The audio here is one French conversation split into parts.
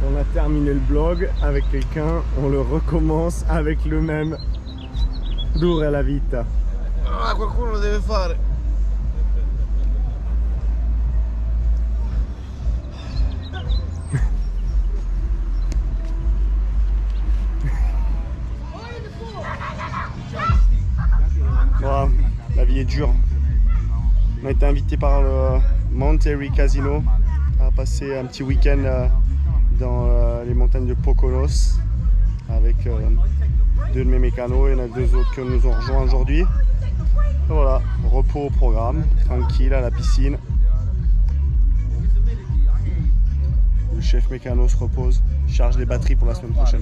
On a terminé le vlog avec quelqu'un, on le recommence avec le même. Dura la vita. Ah, qualcuno lo deve fare. Wow, la vie est dure. On a été invité par le Monterey Casino à passer un petit week-end dans les montagnes de Poconos avec deux de mes mécanos. Il y en a deux autres qui nous ont rejoints aujourd'hui. Voilà, repos au programme, tranquille à la piscine. Le chef mécano se repose, charge les batteries pour la semaine prochaine.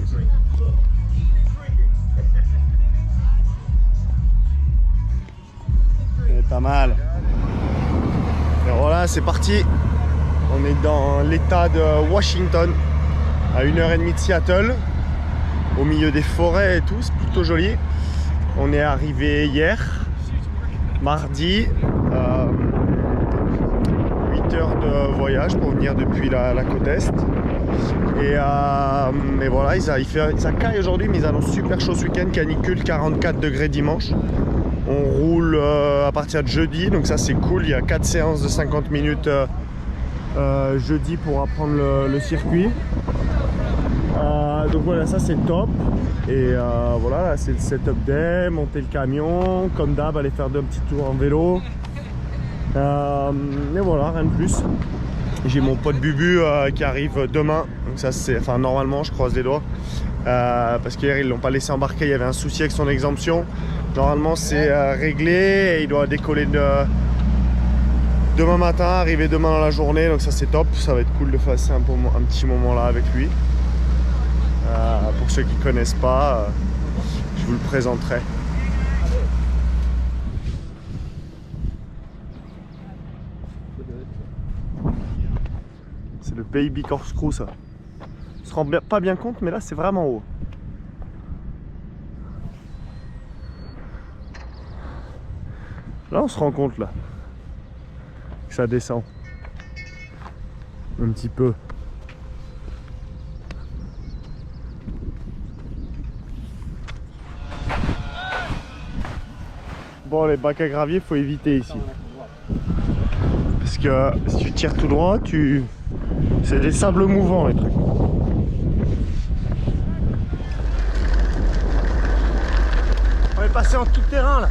C'est pas mal. Et voilà, c'est parti. On est dans l'état de Washington, à 1h30 de Seattle, au milieu des forêts et tout, c'est plutôt joli. On est arrivé hier, mardi, 8 heures de voyage pour venir depuis la côte Est. Et voilà, ça caille aujourd'hui, mais ils annoncent super chaud ce week-end, canicule, 44 degrés dimanche. On roule à partir de jeudi, donc ça c'est cool, il y a 4 séances de 50 minutes jeudi pour apprendre le circuit. Donc voilà, ça c'est top. Et voilà, là c'est le setup day, monter le camion, comme d'hab, aller faire 2 petits tours en vélo. Et voilà, rien de plus. J'ai mon pote Bubu qui arrive demain, donc ça c'est, enfin normalement je croise les doigts. Parce qu'hier ils l'ont pas laissé embarquer, il y avait un souci avec son exemption. Normalement c'est réglé et il doit décoller demain matin, arriver demain dans la journée, donc ça c'est top, ça va être cool de passer un petit moment là avec lui. Pour ceux qui ne connaissent pas, je vous le présenterai. C'est le Baby Corkscrew ça. On se rend pas bien compte, mais là c'est vraiment haut. Là on se rend compte là que ça descend un petit peu. Bon, les bacs à gravier faut éviter ici parce que si tu tires tout droit, c'est des sables mouvants les trucs. On est passé en tout terrain là.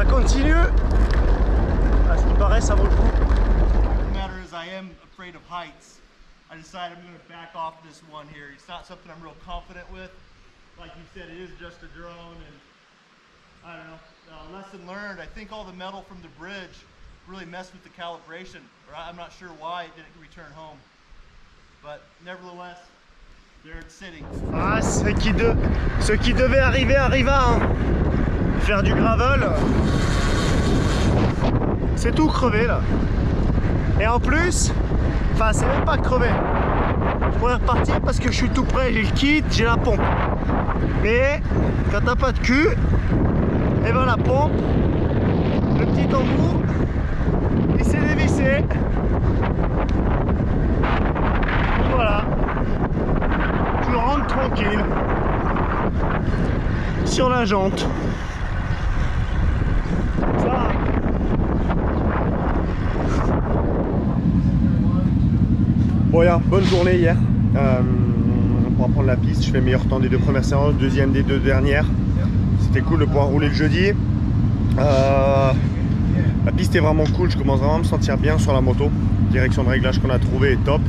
Continue. À ce qui paraît, ça vaut le coup. The matter is, I am afraid of heights. I decided I'm going to back off this one here. It's not something I'm real confident with. Like you said, it is just a drone, and I don't know. Lesson learned. I think all the metal from the bridge really messed with the calibration. I'm not sure why it didn't return home, but nevertheless, there it's sitting. Ah, ce qui devait arriver arriva. Hein. Faire du gravel, c'est tout crevé là. Et en plus, enfin c'est même pas crevé. Je pourrais repartir parce que je suis tout près, j'ai le kit, j'ai la pompe. Mais quand t'as pas de cul, et ben la pompe, le petit embout, il s'est dévissé. Voilà. Je rentre tranquille sur la jante. Bon, yeah, bonne journée hier pour apprendre la piste. Je fais meilleur temps des 2 premières séances, deuxième des 2 dernières. C'était cool de pouvoir rouler le jeudi. La piste est vraiment cool, je commence vraiment à me sentir bien sur la moto. Direction de réglage qu'on a trouvé est top.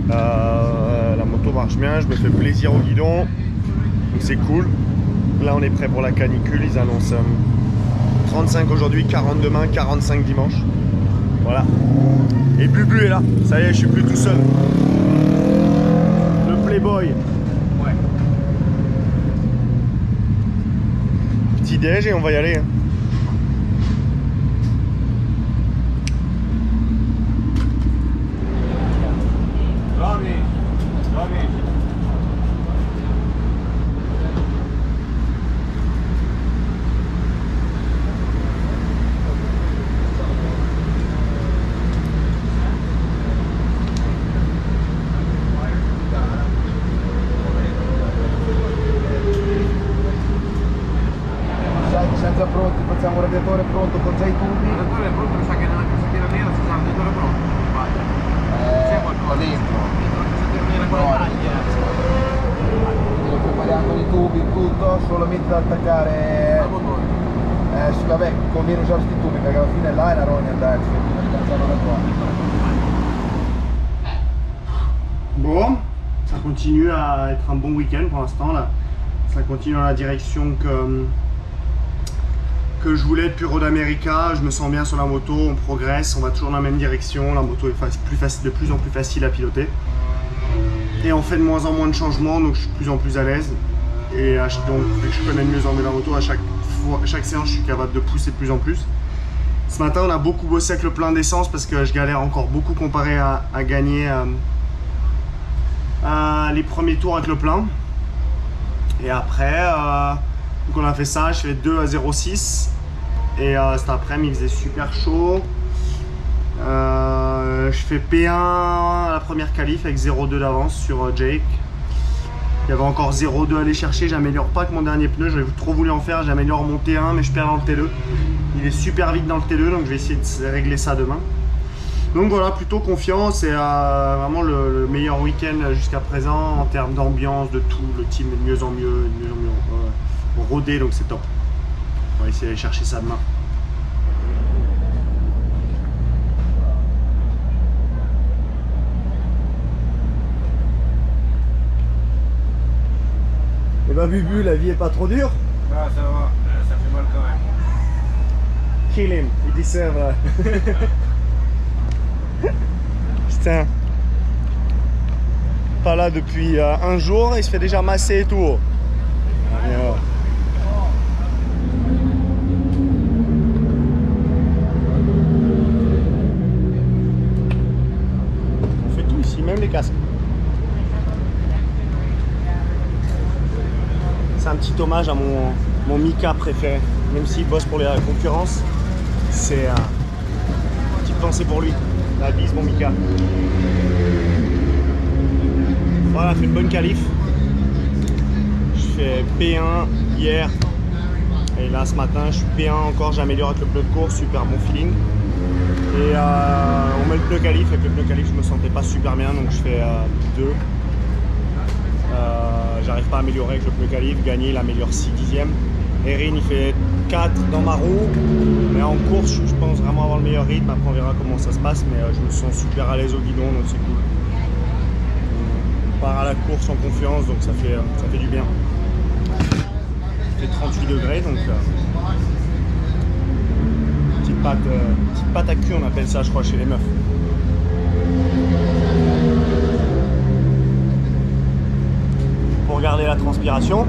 La moto marche bien, je me fais plaisir au guidon, donc c'est cool. Là on est prêt pour la canicule, ils annoncent 35 aujourd'hui, 40 demain, 45 dimanche. Voilà. Et Bubu est là, ça y est, je suis plus tout seul. Le Playboy. Ouais. Petit déj et on va y aller. Hein. Senza pronti, facciamo un radiatore pronto con già i tubi. Il radiatore è pronto, mi sa che nella cassettiera nera si sa il radiatore pronto. C'è qualcosa dentro. Dentro la cassettiera nera con le taglie. Lo prepariamo con i tubi, tutto, solamente da attaccare al motore. Sì, vabbè, conviene usare questi tubi perché alla fine là è una rogna andarci, rilanciarlo da qua. Bon, ça continue à être un bon week-end pour l'instant là. Ça continue dans la direction que je voulais depuis Road America. Je me sens bien sur la moto, on progresse, on va toujours dans la même direction. La moto est de plus en plus facile à piloter. Et on fait de moins en moins de changements, donc je suis de plus en plus à l'aise. Et donc, vu que je connais de mieux en mieux la moto, à chaque séance, je suis capable de pousser de plus en plus. Ce matin, on a beaucoup bossé avec le plein d'essence parce que je galère encore beaucoup comparé à gagner les premiers tours avec le plein. Et après, donc on a fait ça, je fais 2 à 0,6 et cet après-midi il faisait super chaud. Je fais P1 à la première qualif avec 0,2 d'avance sur Jake. Il y avait encore 0,2 à aller chercher, j'améliore pas que mon dernier pneu, j'avais trop voulu en faire, j'améliore mon T1 mais je perds dans le T2. Il est super vite dans le T2 donc je vais essayer de régler ça demain. Donc voilà, plutôt confiant, c'est vraiment le meilleur week-end jusqu'à présent en termes d'ambiance, de tout, le team est de mieux en mieux, rodé, donc c'est top. On va essayer d'aller chercher ça demain. Et bah Bubu, la vie est pas trop dure? Ah, ça va, ça fait mal quand même. Kill him, il deserve. Putain. Pas là depuis un jour, il se fait déjà masser et tout. Alors. On fait tout ici, même les casques. C'est un petit hommage à mon Mika préféré. Même s'il bosse pour la concurrence, c'est une petite pensée pour lui. La bise, mon Mika. Voilà, fait une bonne qualif. Je fais P1 hier. Et là, ce matin, je suis P1 encore. J'améliore avec le pneu de course. Super bon feeling. Et on met le pneu qualif. Avec le pneu qualif, je me sentais pas super bien. Donc je fais 2. J'arrive pas à améliorer avec le pneu qualif. Gagner, il améliore 6 dixièmes. Erin, il fait 4 dans ma roue. Mais en course, je pense vraiment avoir le meilleur rythme. Après, on verra comment ça se passe. Mais je me sens super à l'aise au guidon, donc c'est cool. On part à la course en confiance, donc ça fait du bien. Il fait 38 degrés, donc petite pâte à cul, on appelle ça, je crois, chez les meufs. Pour garder la transpiration.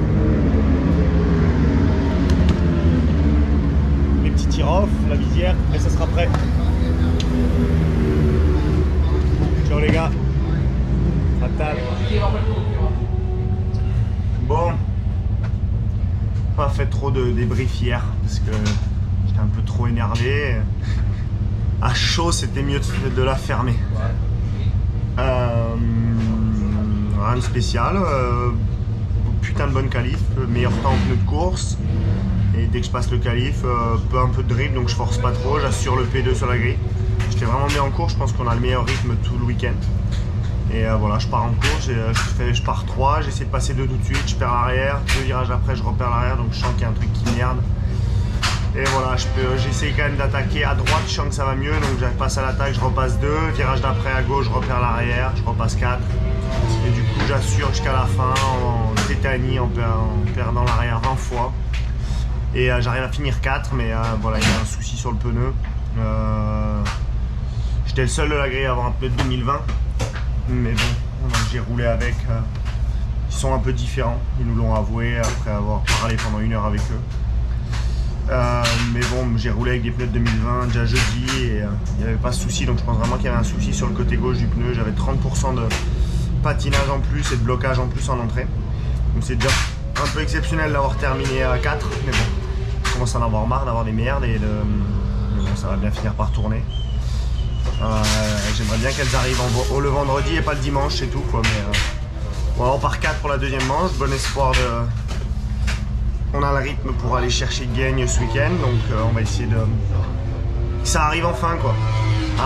Les petits tir-off, la visière, et ça sera prêt. Ciao les gars. Fatal. Bon. Pas fait trop de débrief hier parce que j'étais un peu trop énervé. À chaud, c'était mieux de la fermer. Rien de spécial. Putain de bonne qualif, meilleur temps en pneu de course. Et dès que je passe le qualif, un peu de dribble, donc je force pas trop, j'assure le P2 sur la grille. J'étais vraiment bien en course, je pense qu'on a le meilleur rythme tout le week-end. Et voilà, je pars en course, je pars 3, j'essaie de passer 2 tout de suite, je perds l'arrière, 2 virages après je repère l'arrière, donc je sens qu'il y a un truc qui merde. Et voilà, j'essaie quand même d'attaquer à droite, je sens que ça va mieux, donc je passe à l'attaque, je repasse 2, virage d'après à gauche, je repère l'arrière, je repasse 4. Et du coup j'assure jusqu'à la fin en T3 Occitanie en perdant l'arrière 20 fois. Et j'arrive à finir 4, mais voilà, il y a un souci sur le pneu. J'étais le seul de la grille à avoir un pneu de 2020. Mais bon, j'ai roulé avec. Ils sont un peu différents, ils nous l'ont avoué après avoir parlé pendant 1 heure avec eux. Mais bon, j'ai roulé avec des pneus de 2020 déjà jeudi et il n'y avait pas de souci, donc je pense vraiment qu'il y avait un souci sur le côté gauche du pneu. J'avais 30% de patinage en plus et de blocage en plus en entrée. Donc c'est déjà un peu exceptionnel d'avoir terminé à 4, mais bon, je commence à en avoir marre d'avoir des merdes et mais bon, ça va bien finir par tourner. J'aimerais bien qu'elles arrivent le vendredi et pas le dimanche, c'est tout quoi. Mais voilà, on part 4 pour la deuxième manche, bon espoir de... On a le rythme pour aller chercher gagne ce week-end, donc on va essayer de... que ça arrive enfin quoi.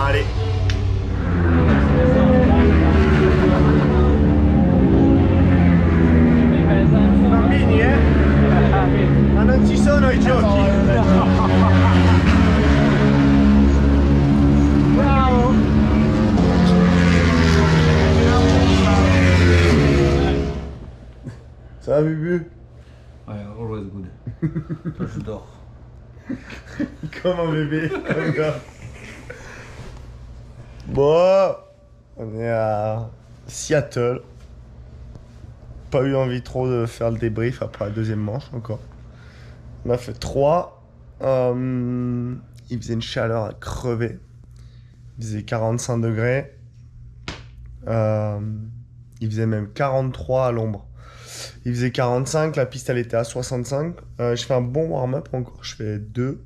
Allez. Bambini, ma non ci sono i giochi. Bravo. Ça va Bubu? Ouais, always good. Toi, je dors. Comme un bébé, comme ça. Bon, on est à Seattle. Pas eu envie trop de faire le débrief après la deuxième manche encore. On a fait 3. Il faisait une chaleur à crever. Il faisait 45 degrés. Il faisait même 43 à l'ombre. Il faisait 45, la piste elle était à 65. Je fais un bon warm-up encore. Je fais 2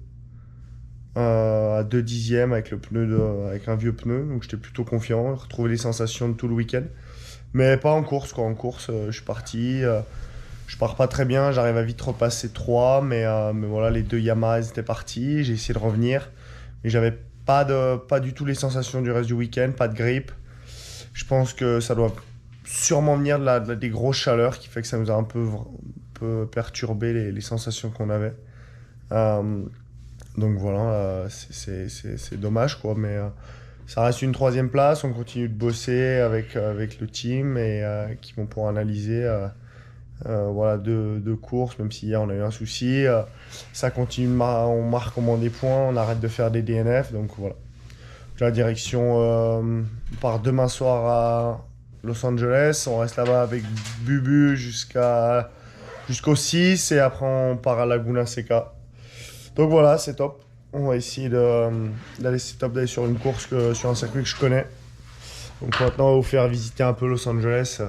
à 2 dixièmes avec le pneu avec un vieux pneu. Donc j'étais plutôt confiant. J'ai retrouvé les sensations de tout le week-end. Mais pas en course quoi. En course, je suis parti. Je pars pas très bien. J'arrive à vite repasser 3. Mais voilà, les 2 Yamaha ils étaient partis. J'ai essayé de revenir. Mais j'avais pas du tout les sensations du reste du week-end. Pas de grippe. Je pense que ça doit sûrement venir des grosses chaleurs qui fait que ça nous a un peu perturbé les sensations qu'on avait. Donc voilà, c'est dommage quoi, mais ça reste une 3e place. On continue de bosser avec le team et qui vont pour analyser voilà, deux courses, même si hier on a eu un souci. Ça continue, on marque au moins des points, on arrête de faire des DNF, donc voilà. La direction, on part demain soir à Los Angeles, on reste là-bas avec Bubu jusqu'au 6 et après on part à Laguna Seca. Donc voilà, c'est top. On va essayer d'aller sur une course, sur un circuit que je connais. Donc maintenant on va vous faire visiter un peu Los Angeles.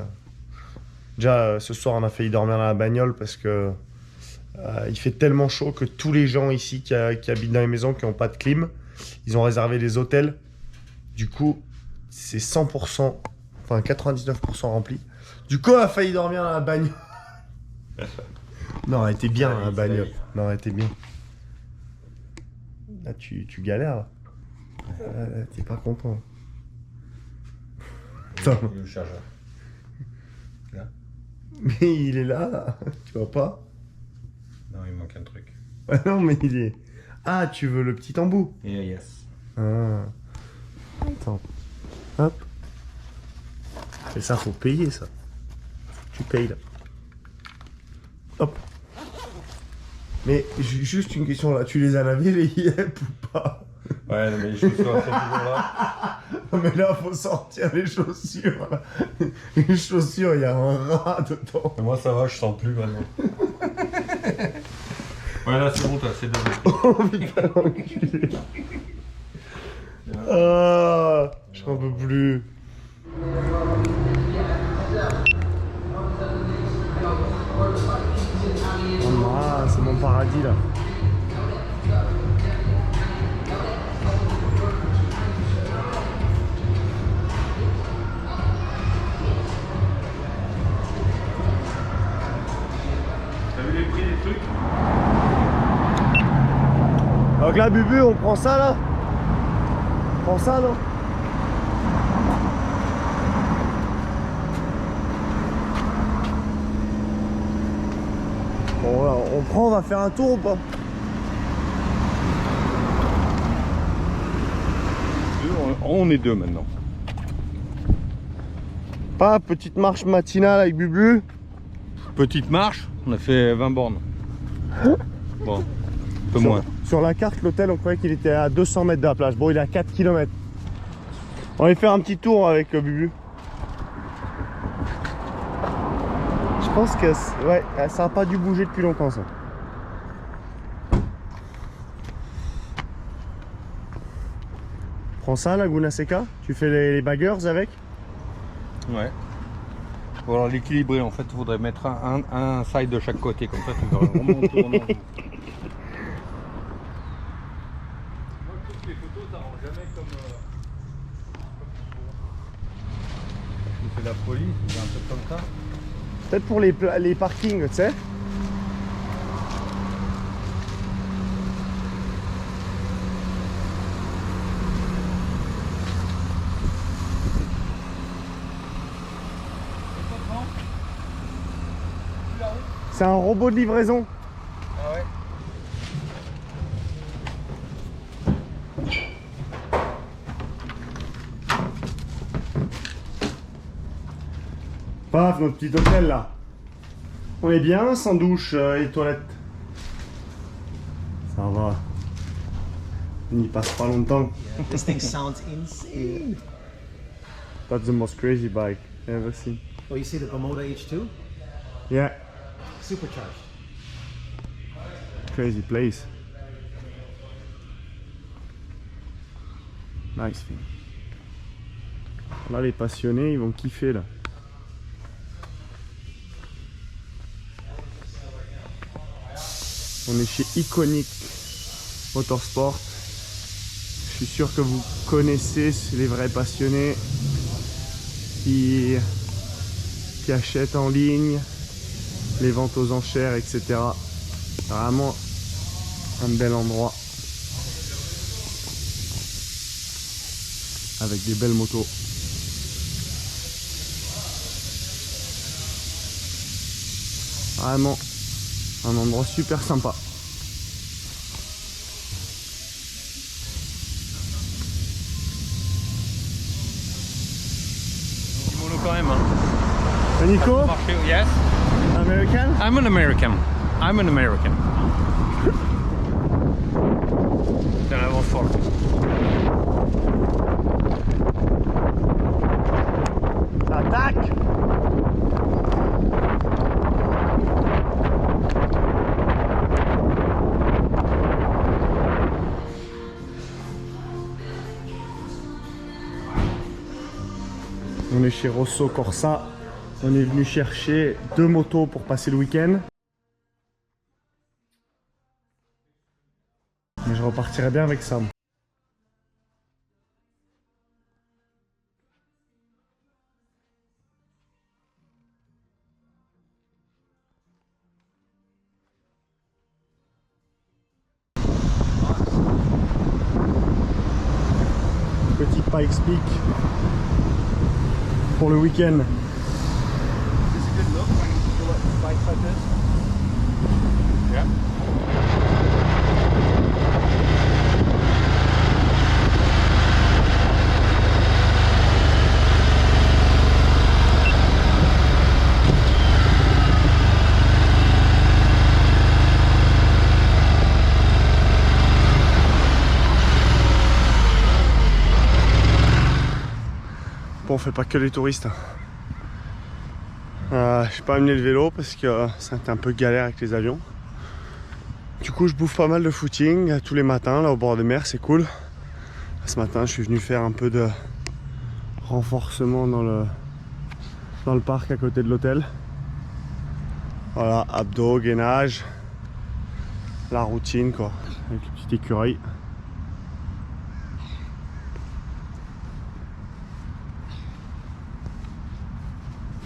Déjà ce soir on a failli dormir dans la bagnole parce que il fait tellement chaud que tous les gens ici qui habitent dans les maisons qui n'ont pas de clim, ils ont réservé des hôtels. Du coup c'est 100%, enfin 99% rempli. Du coup on a failli dormir dans la bagnole. Non, elle était bien la bagnole. Non, elle était bien. Là tu galères là. T'es pas content. Attends. Le chargeur. Là. Mais il est là. Tu vois pas? Non, il manque un truc. Non mais il est... Ah, tu veux le petit embout? Yeah, yes. Ah. Attends. Hop. Et ça, faut payer ça. Tu payes là. Hop. Mais juste une question là, tu les as lavés les yep ou pas? Ouais, non, mais les chaussures sont toujours là. Non mais là, faut sortir les chaussures. Là. Les chaussures, il y a un rat dedans. Mais moi ça va, je sens plus maintenant. Ouais, là c'est bon, toi, c'est devant. Oh putain, l'enculé. Ah, j'en peux plus. Ah, c'est mon paradis là. T'as vu les prix des trucs? Donc là, Bubu, on prend ça là? On prend ça, non? Bon, voilà, on prend, on va faire un tour ou pas? On est 2 maintenant. Pas petite marche matinale avec Bubu. Petite marche, on a fait 20 bornes. Bon, un peu moins. Sur la carte, l'hôtel, on croyait qu'il était à 200 mètres de la plage. Bon, il est à 4 km. On va aller faire un petit tour avec Bubu. Je pense que ouais, ça n'a pas dû bouger depuis longtemps, ça. Prends ça, Laguna Seca. Tu fais les baggers avec. Ouais. Pour alors l'équilibrer, en fait, il faudrait mettre un side de chaque côté, comme ça tu vas vraiment tourner. Moi, toutes les photos, ça rend jamais comme tu fais la police, c'est un peu comme ça. Peut-être pour les parkings, tu sais. C'est un robot de livraison. Ah ouais. Paf, notre petit hôtel là. On est bien, sans douche et toilette. Ça va. On n'y passe pas longtemps. This thing sounds insane. That's the most crazy bike I've ever seen. Oh, you see the Bermuda H2? Yeah, Supercharged. crazy place. Nice thing. Là, les passionnés, ils vont kiffer là. On est chez Iconic Motorsport. Je suis sûr que vous connaissez les vrais passionnés qui achètent en ligne, les ventes aux enchères, etc. Vraiment un bel endroit avec des belles motos. Vraiment un endroit super sympa. Kimono quand même. Hein. Nico, Yes. American? I'm an American. I'm an American. C'est un avance fort. Attaque! On est chez Rosso Corsa. On est venu chercher 2 motos pour passer le week-end. Mais je repartirai bien avec Sam. Petite Pikes Peak pour le week-end. Yeah. Bon, on fait pas que les touristes. J'ai pas amené le vélo parce que c'était un peu galère avec les avions. Du coup, je bouffe pas mal de footing tous les matins là au bord de mer, c'est cool. Ce matin, je suis venu faire un peu de renforcement dans le parc à côté de l'hôtel. Voilà, abdos, gainage, la routine quoi, avec le petit écureuil.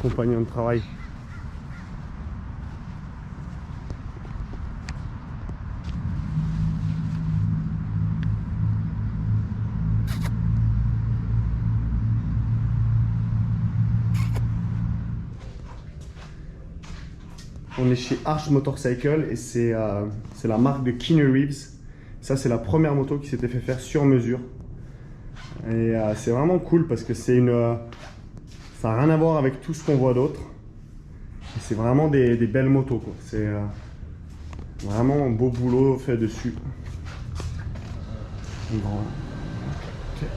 Compagnon de travail. On est chez Arch Motorcycle et c'est la marque de Keanu Reeves. Ça, c'est la première moto qui s'était fait faire sur mesure. Et c'est vraiment cool parce que c'est une... ça n'a rien à voir avec tout ce qu'on voit d'autre. C'est vraiment des belles motos, quoi. C'est vraiment un beau boulot fait dessus. Bon. Okay.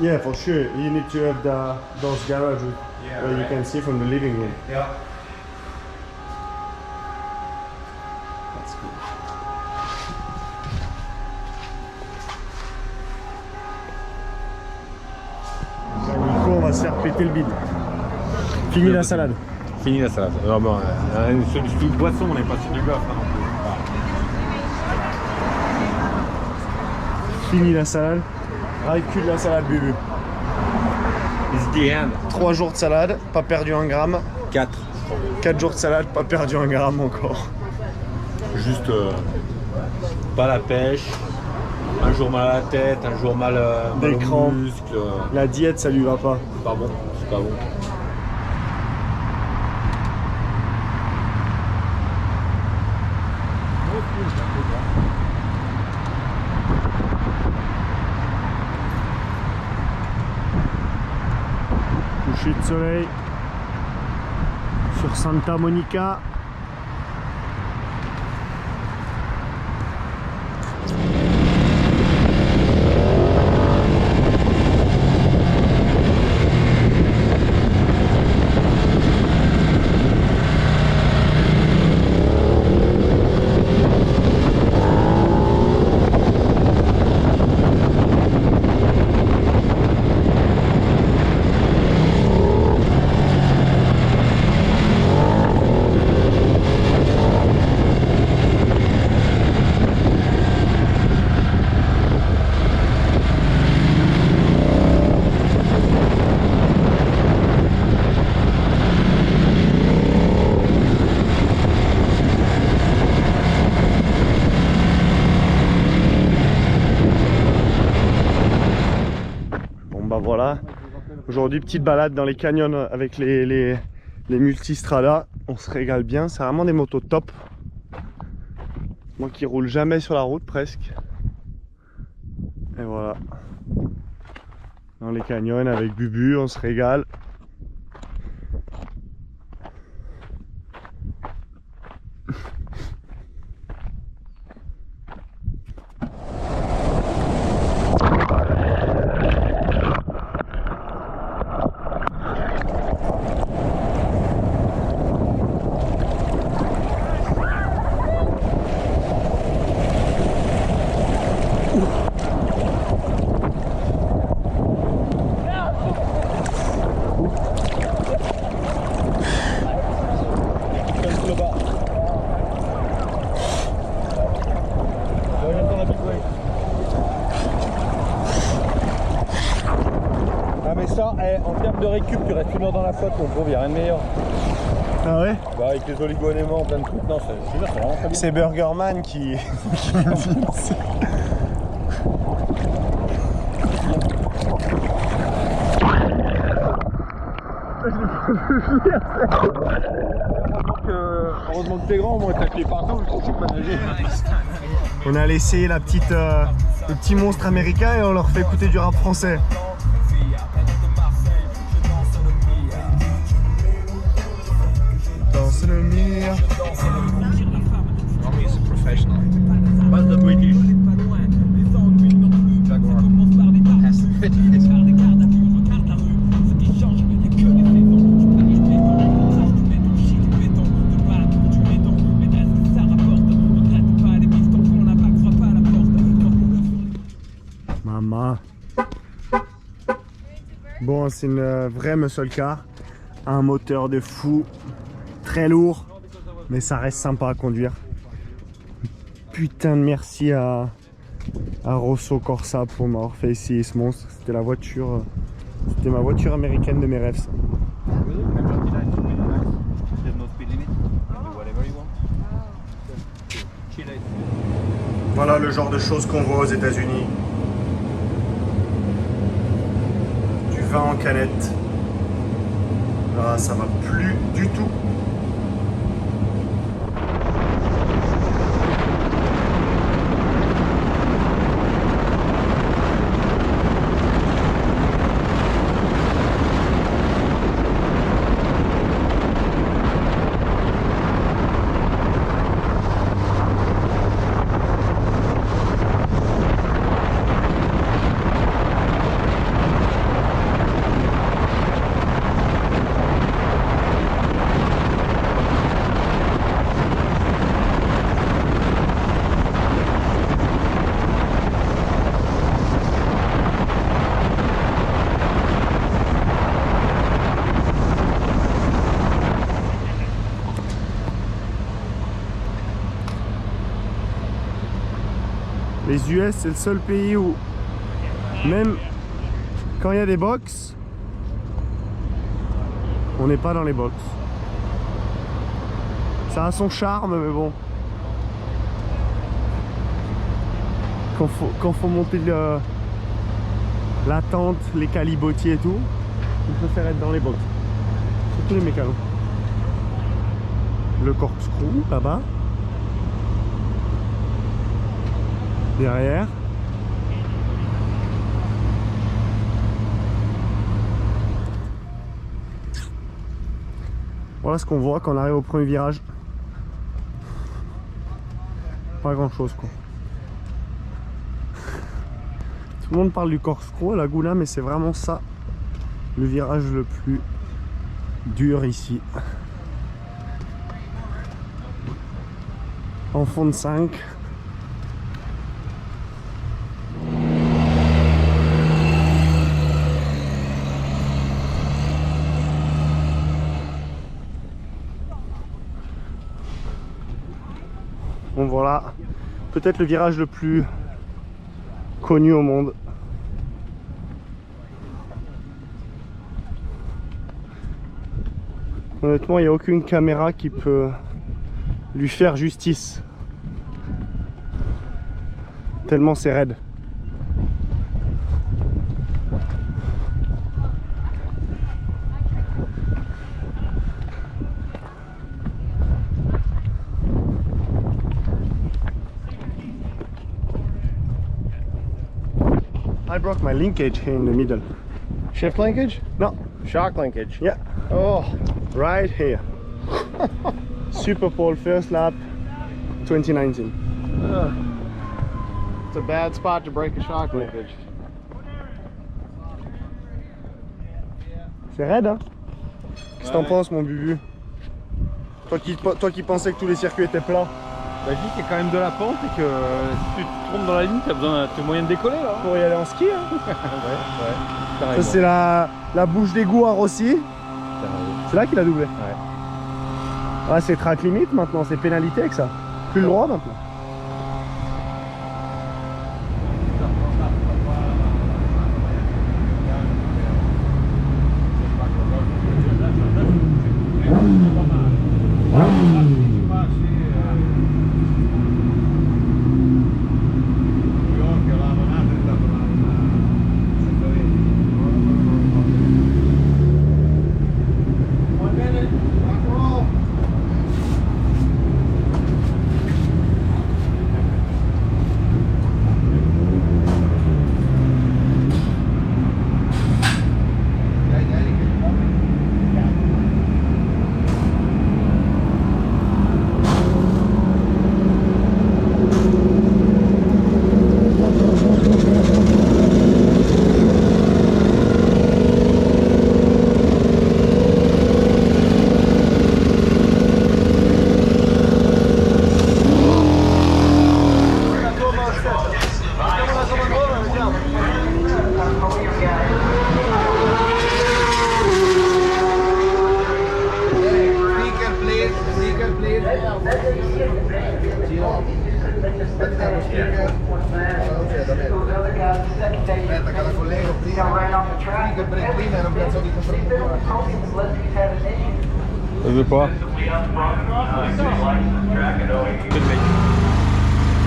Yeah, for sure. You need to have those garages where you can see from the living room. Yeah. That's cool. Nico, on va se faire péter le bide. Fini la salade. Fini la salade. Alors bon, sous boisson, on n'est pas sur du bœuf non plus. Fini la salade. Recule la salade, Bubu. It's the end. 3 jours de salade, pas perdu un gramme. 4. 4 jours de salade, pas perdu un gramme encore. Juste pas la pêche, un jour mal à la tête, un jour mal Des aux crampes. muscles. La diète, ça lui va pas. C'est pas bon, c'est pas bon. Coucher de soleil sur Santa Monica. Voilà, aujourd'hui petite balade dans les canyons avec les multistrada, on se régale bien, c'est vraiment des motos top. Moi qui roule jamais sur la route presque. Et voilà, dans les canyons avec Bubu, on se régale. Mais ça, en termes de récup, tu restes une heure dans la flotte, mon pauvre, il n'y a rien de meilleur. Ah ouais? Bah, avec les oligo-éléments, plein de trucs, non, c'est vraiment très bien. C'est Burgerman qui me dit ça. Heureusement que t'es grand, moi t'as clé partout, je sais pas nager. On a laissé le petit monstre américain et on leur fait écouter du rap français. Danse le mire. He's a professional. Pas de British. Jaguar. Has to fit his Maman. Bon, c'est une vraie muscle car. Un moteur de fou. Très lourd. Mais ça reste sympa à conduire. Putain de merci à Rosso Corsa pour m'avoir fait essayer ce monstre. C'était la voiture. C'était ma voiture américaine de mes rêves. Ça. Voilà le genre de choses qu'on voit aux États-Unis. Du vin en canette. Là, ça va plus du tout. Les US, c'est le seul pays où, même quand il y a des box, on n'est pas dans les box. Ça a son charme, mais bon. Quand faut monter la tente, les calibotiers et tout, on préfère être dans les box. Surtout les mécanos. Le corkscrew là-bas. Derrière. Voilà ce qu'on voit quand on arrive au premier virage. Pas grand chose quoi. Tout le monde parle du corkscrew à Laguna, mais c'est vraiment ça le virage le plus dur ici. En fond de 5. Bon voilà, peut-être le virage le plus connu au monde. Honnêtement, il n'y a aucune caméra qui peut lui faire justice. Tellement c'est raide. I broke my linkage here in the middle. Shift linkage? No, Shock linkage? yeah, Oh, right here. Super Pole first lap 2019. it's a bad spot to break a shock linkage. C'est raide, hein? Qu'est-ce que t'en penses, mon Bubu? Toi qui pensais que tous les circuits étaient plats. Bah, je dis qu'il y a quand même de la pente et que si tu te trompes dans la ligne, t'as moyen de décoller là. Pour y aller en ski, hein? Ouais. Ça, c'est la bouche d'égout à Rossi. C'est là qu'il a doublé. Ouais. Ah, c'est track limite maintenant, c'est pénalité avec ça. Plus le droit maintenant. Aspetta che la collego prima che break prima era un pezzo di Je veux pas.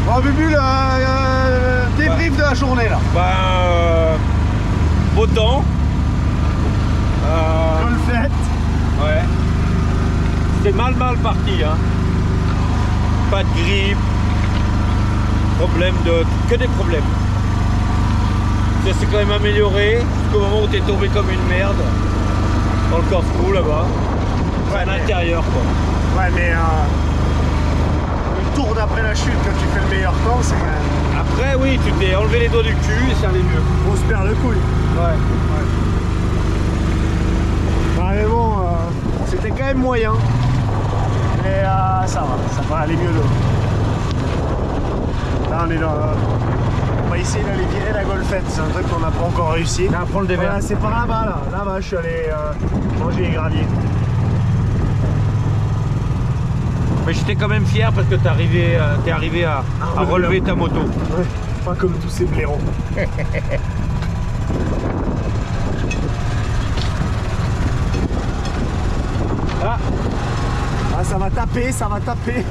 Bon, Bubu, le débrief de la journée là. Beau temps. Golfette. Ouais. C'est mal parti, hein. Pas de grippe. Que des problèmes. Ça s'est quand même amélioré jusqu'au moment où t'es tombé comme une merde dans le corkscrew là-bas. Ouais, à l'intérieur quoi. Ouais, mais le tour d'après la chute, quand tu fais le meilleur temps, c'est quand même. Après, oui, tu t'es enlevé les doigts du cul et ça allait mieux. On se perd le couille. Ouais. Ouais, mais bon, c'était quand même moyen. Mais ça va aller mieux là. Là, on est dans. On va essayer d'aller virer la golfette, c'est un truc qu'on n'a pas encore réussi. Là, prends le dévers. Voilà, c'est par là-bas là. Là-bas, je suis allé manger les graviers. Mais j'étais quand même fier parce que t'es arrivé à relever ta moto. Ouais. Pas comme tous ces blaireaux. Ah, ça va taper, ça va taper.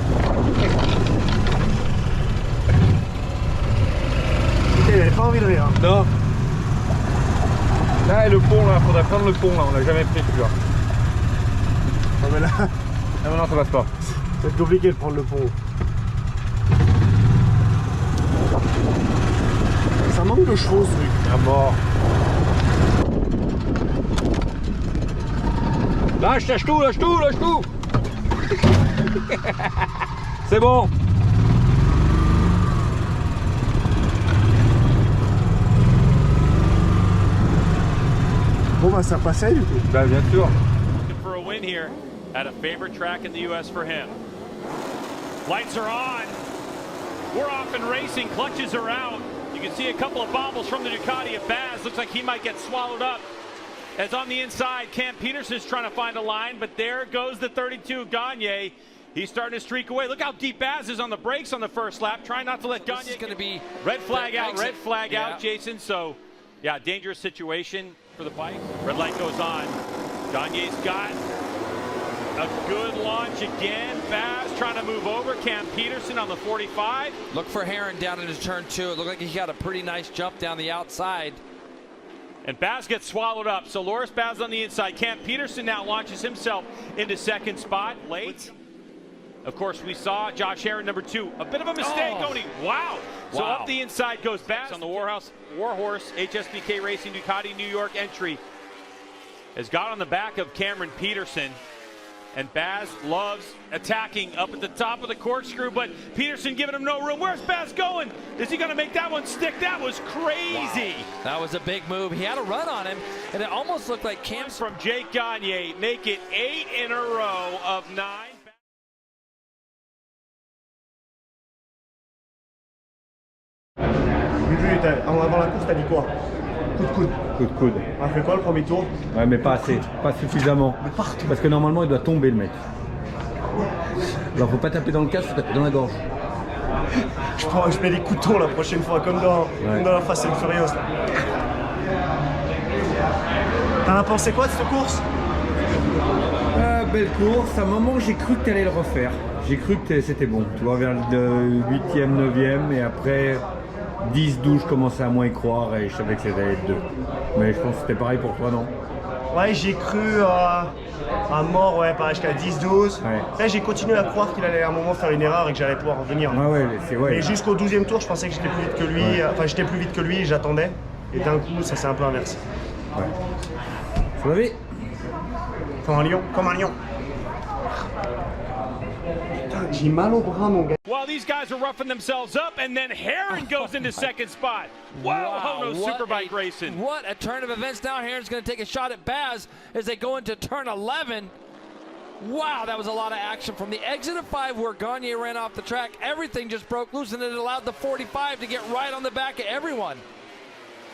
Il n'avait pas envie de rire. Non. Là, le pont, là, faudrait prendre le pont, là, on l'a jamais pris celui-là. Non mais là, Ah, mais non, ça passe pas. ça va être compliqué de prendre le pont. Ça manque de chevaux ce truc. À mort. Lâche tout, lâche tout, lâche tout. C'est bon. Bon bah ça passait du coup. Bah bien sûr. Looking for a win here at a favorite track in the U.S. for him. Lights are on. We're off and racing. Clutches are out. You can see a couple of bobbles from the Ducati of Baz. Looks like he might get swallowed up. As on the inside, Cam Peterson's trying to find a line, but there goes the 32 Gagne. He's starting to streak away. Look how deep Baz is on the brakes on the first lap, trying not to let Gagne. This is going to be red flag out, exit. red flag Yeah. out, Jason. So, yeah, dangerous situation for the bike. Red light goes on. Gagne's got a good launch again. Baz trying to move over. Cam Peterson on the 45. Look for Heron down into turn 2. It looked like he got a pretty nice jump down the outside. And Baz gets swallowed up. So Loris Baz on the inside. Cam Peterson now launches himself into second spot. Late. Of course, we saw Josh Heron, number 2. A bit of a mistake, Oni. Wow. So Wow. up the inside goes Baz on the Warhorse HSBK Racing Ducati New York entry. Has got on the back of Cameron Peterson. And Baz loves attacking up at the top of the corkscrew, but Peterson giving him no room. Where's Baz going? Is he going to make that one stick? That was crazy. Wow. That was a big move. He had a run on him, and it almost looked like Cam's From Jake Gagne, make it 8 in a row of 9. Bubu, avant la course, t'as dit quoi? Coup de coude. Coup de coude. On a fait quoi le premier tour? Ouais, mais pas assez, pas suffisamment. Mais partout. Parce que normalement, il doit tomber le mec. Alors, faut pas taper dans le casque, faut taper dans la gorge. Je mets des couteaux la prochaine fois, comme dans la Fast and Furious. Là. T'en as pensé quoi de cette course? Belle course. À un moment, j'ai cru que tu allais le refaire. J'ai cru que c'était bon. Tu vois, vers le 8e, 9e, et après 10, 12, je commençais à moins y croire et je savais que c'était 2. Mais je pense que c'était pareil pour toi, non? Ouais, j'ai cru à mort, ouais, pareil, jusqu'à 10-12. Ouais. Là, j'ai continué à croire qu'il allait à un moment faire une erreur et que j'allais pouvoir revenir. Ouais. Et jusqu'au 12e tour, je pensais que j'étais plus vite que lui. Ouais. Enfin, j'étais plus vite que lui et j'attendais. Et d'un coup, ça s'est un peu inversé. Ouais. Vous savez? Comme un lion, comme un lion. Putain, j'ai mal au bras, mon gars. Well, these guys are roughing themselves up, and then Heron goes into second spot. Wow, Hono Superbike Racing. What a turn of events. Now Heron's going to take a shot at Baz as they go into turn 11. Wow, that was a lot of action from the exit of 5 where Gagne ran off the track. Everything just broke loose, and it allowed the 45 to get right on the back of everyone.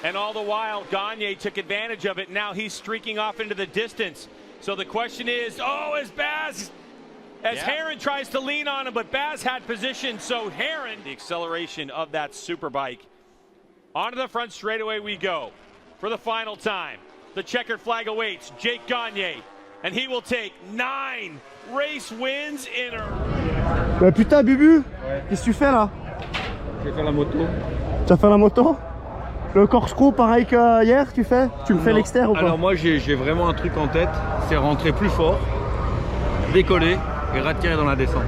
And all the while, Gagne took advantage of it. Now he's streaking off into the distance. So the question is, as Baz, Heron tries to lean on him, but Baz had position, so Heron, the acceleration of that Superbike. Onto the front straightaway we go. For the final time, the checkered flag awaits Jake Gagne, and he will take 9 race wins in a row. Bah putain, Bubu, qu'est-ce que tu fais là? Je vais faire la moto. Tu as fait la moto? Le corkscrew, pareil qu'hier, tu fais? Tu me fais l'extérieur ou pas? Alors moi, j'ai vraiment un truc en tête, c'est rentrer plus fort, décoller et retirer dans la descente.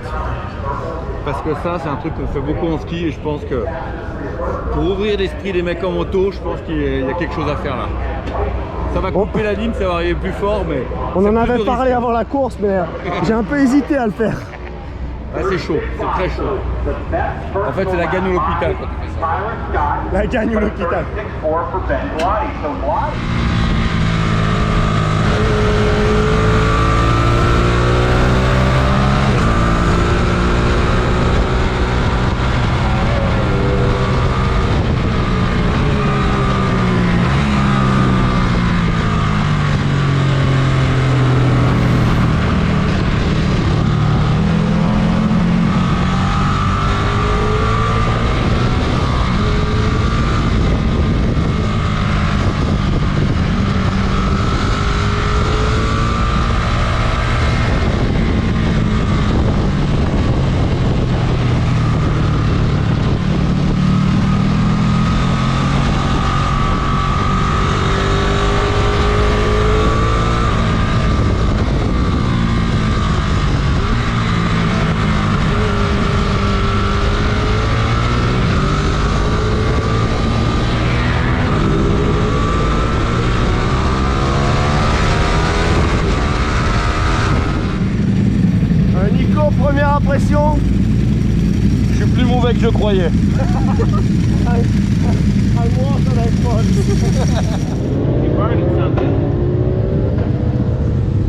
Parce que ça, c'est un truc qu'on fait beaucoup en ski et je pense que pour ouvrir l'esprit des mecs en moto, je pense qu'il y a quelque chose à faire là. Ça va couper la ligne, ça va arriver plus fort, mais... On en avait parlé avant la course, mais j'ai un peu hésité à le faire. Ah, c'est chaud, c'est très chaud. En fait, c'est la gagne ou l'hôpital quand tu fais ça. La gagne ou l'hôpital. Nico, première impression? Je suis plus mauvais que je croyais.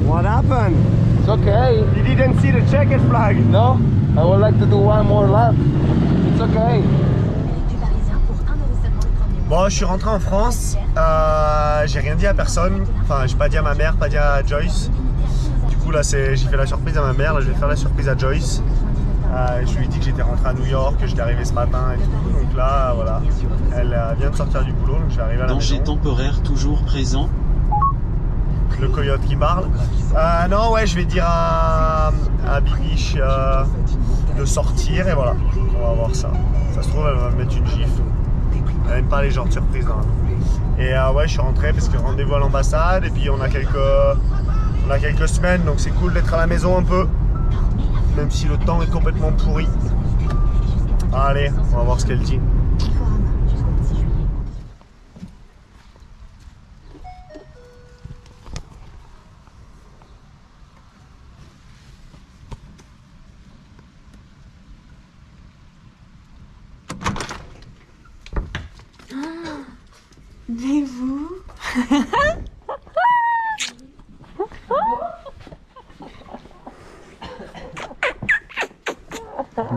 What happened? It's okay. You didn't see the checkered flag? No? I would like to do one more lap. It's okay. Bon, je suis rentré en France, j'ai rien dit à personne, enfin j'ai pas dit à ma mère, pas dit à Joyce. Du coup là j'ai fait la surprise à ma mère, là je vais faire la surprise à Joyce. Je lui ai dit que j'étais rentré à New York, que j'étais arrivé ce matin et tout, donc là voilà, elle vient de sortir du boulot, donc je suis arrivé à la Danger maison. temporaire toujours présent. Le coyote qui parle. Non ouais, je vais dire à Bibiche de sortir et voilà, on va voir ça. Ça se trouve elle va me mettre une gifle. Elle n'aime pas les genres de surprises normalement. Et ouais, je suis rentré parce que rendez-vous à l'ambassade et puis on a quelques semaines, donc c'est cool d'être à la maison un peu, même si le temps est complètement pourri. Allez, on va voir ce qu'elle dit. Mais vous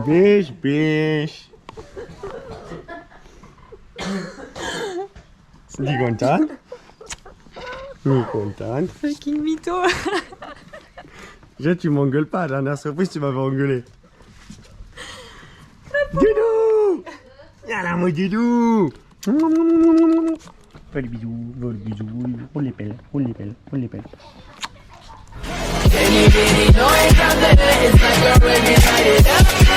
Biche, biche. T'es contente? Oui, contente. fucking mytho. Déjà, tu m'engueules pas, la dernière surprise, tu m'avais engueulé. Doudou! Y'a mon doudou! Fais le bisou, vole le bisou, on les pèle, on les pèle, on les pèle. And you really know it's out there, it's like you're already lighted up.